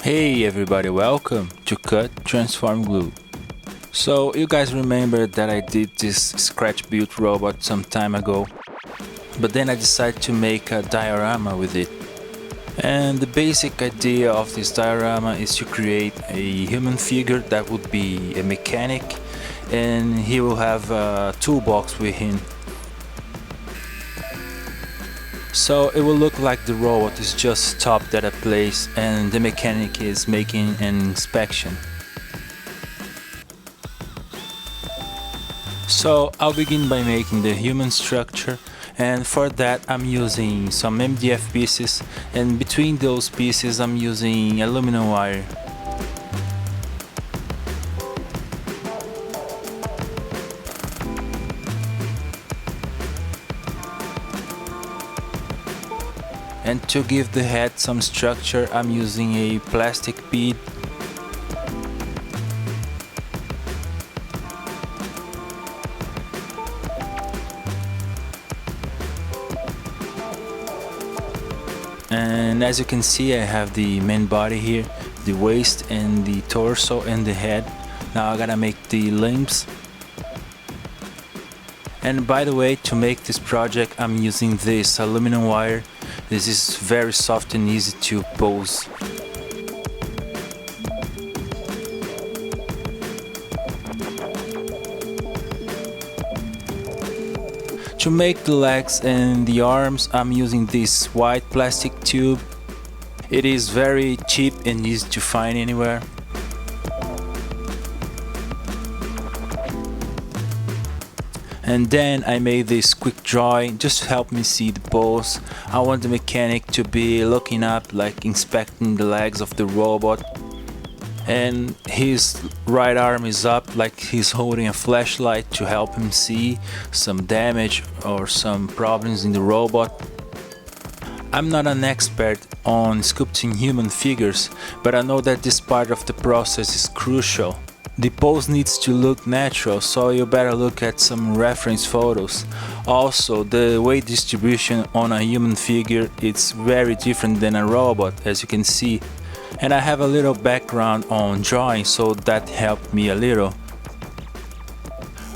Hey everybody, welcome to Cut, Transform, Glue. So you guys remember that I did this scratch built robot some time ago, but then I decided to make a diorama with it. And the basic idea of this diorama is to create a human figure that would be a mechanic, and he will have a toolbox with him. So it will look like the robot is just stopped at a place and the mechanic is making an inspection. So I'll begin by making the human structure, and for that I'm using some MDF pieces, and between those pieces I'm using aluminum wire. And to give the head some structure, I'm using a plastic bead. And as you can see, I have the main body here, the waist and the torso and the head. Now I gotta make the limbs. And by the way, to make this project I'm using this aluminum wire. This is very soft and easy to pose. To make the legs and the arms I'm using this white plastic tube. It is very cheap and easy to find anywhere. And then I made this quick drawing just to help me see the pose. I want the mechanic to be looking up, like inspecting the legs of the robot. And his right arm is up, like he's holding a flashlight to help him see some damage or some problems in the robot. I'm not an expert on sculpting human figures, but I know that this part of the process is crucial. The pose needs to look natural, so you better look at some reference photos. Also, the weight distribution on a human figure is very different than a robot, as you can see. And I have a little background on drawing, so that helped me a little.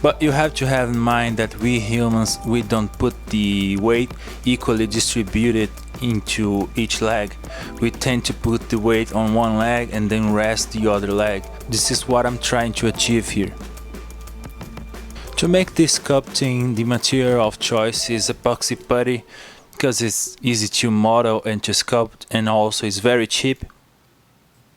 But you have to have in mind that we humans, we don't put the weight equally distributed into each leg. We tend to put the weight on one leg and then rest the other leg. This is what I'm trying to achieve here. To make this sculpting, the material of choice is epoxy putty, because it's easy to model and to sculpt, and also it's very cheap.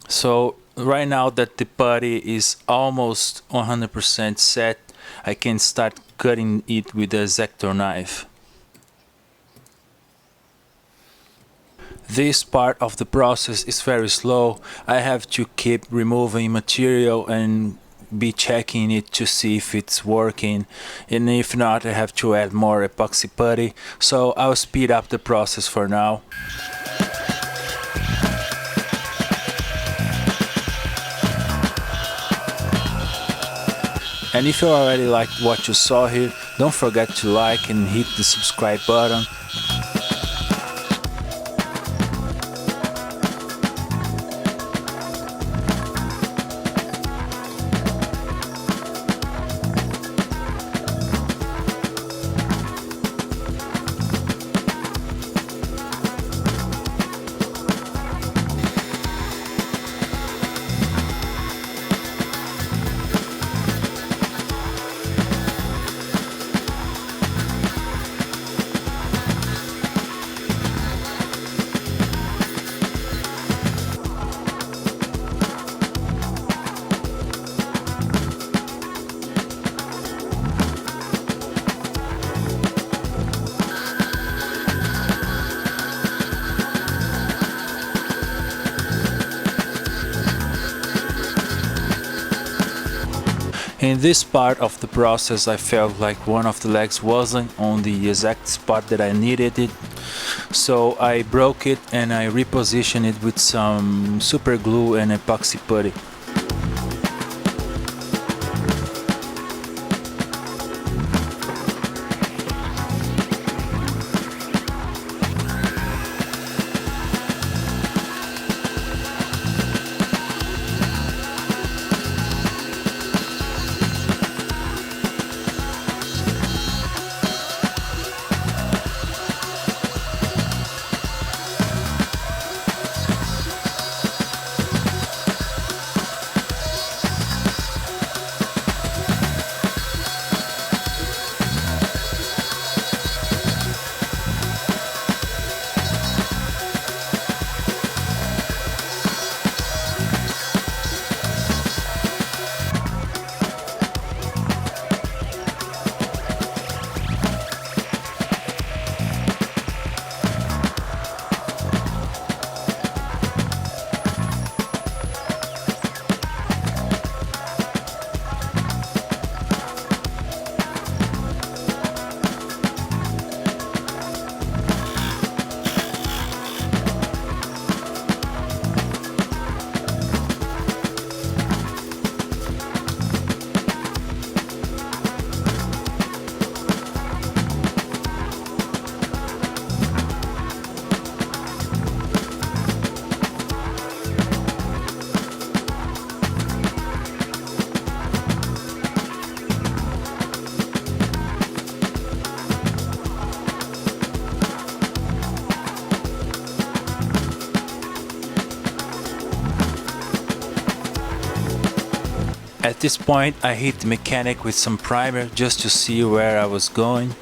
So right now that the putty is almost 100% set, I can start cutting it with a X-Acto knife. This part of the process is very slow. I have to keep removing material and be checking it to see if it's working, and if not I have to add more epoxy putty, so I'll speed up the process for now. And if you already liked what you saw here, don't forget to like and hit the subscribe button. In this part of the process I felt like one of the legs wasn't on the exact spot that I needed it, so I broke it and I repositioned it with some super glue and epoxy putty. At this point I hit the mechanic with some primer just to see where I was going.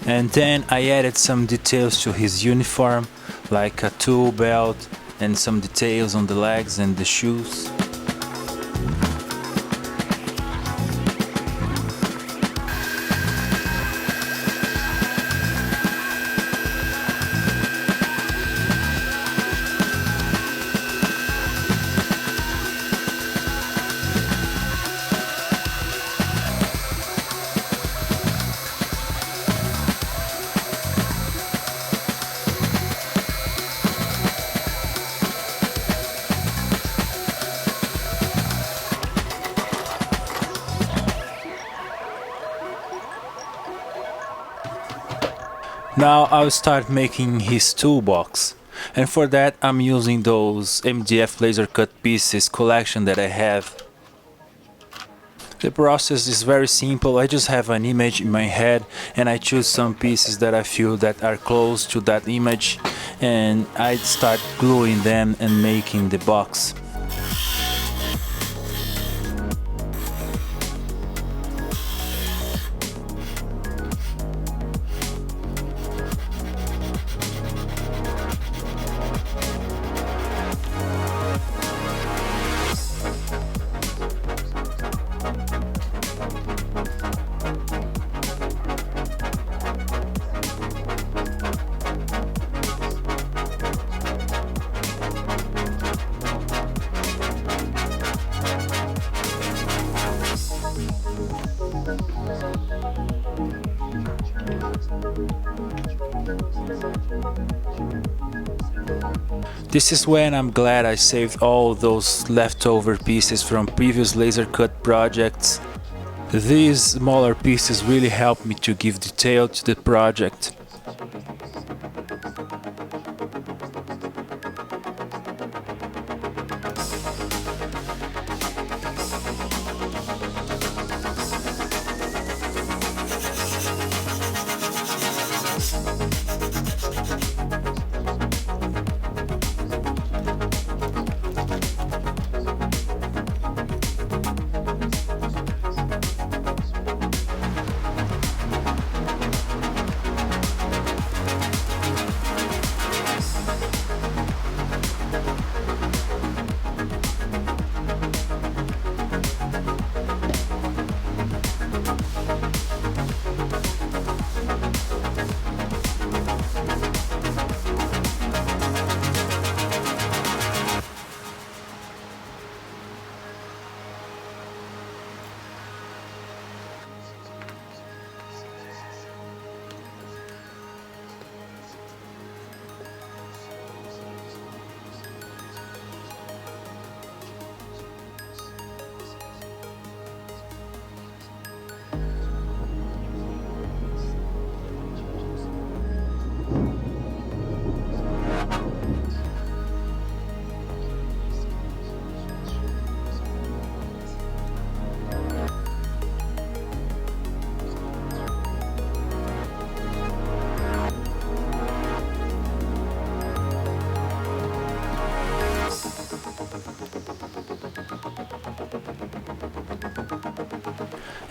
And then I added some details to his uniform, like a tool belt and some details on the legs and the shoes. Now I'll start making his toolbox, and for that I'm using those MDF laser cut pieces collection that I have. The process is very simple. I just have an image in my head and I choose some pieces that I feel that are close to that image, and I start gluing them and making the box. This is when I'm glad I saved all those leftover pieces from previous laser cut projects. These smaller pieces really help me to give detail to the project.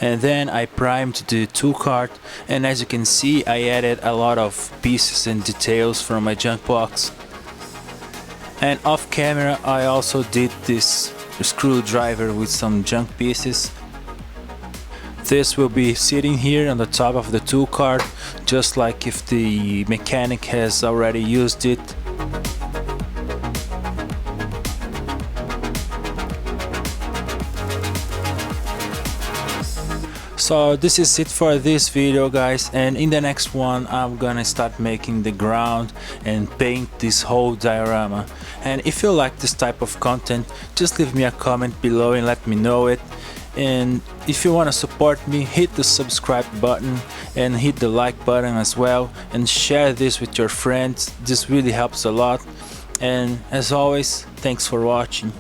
And then I primed the tool cart, and as you can see I added a lot of pieces and details from my junk box. And off camera I also did this screwdriver with some junk pieces. This will be sitting here on the top of the tool cart, just like if the mechanic has already used it. So this is it for this video, guys, and in the next one I'm gonna start making the ground and paint this whole diorama. And if you like this type of content, just leave me a comment below and let me know it. And if you want to support me, hit the subscribe button and hit the like button as well, and share this with your friends. This really helps a lot. And as always, thanks for watching.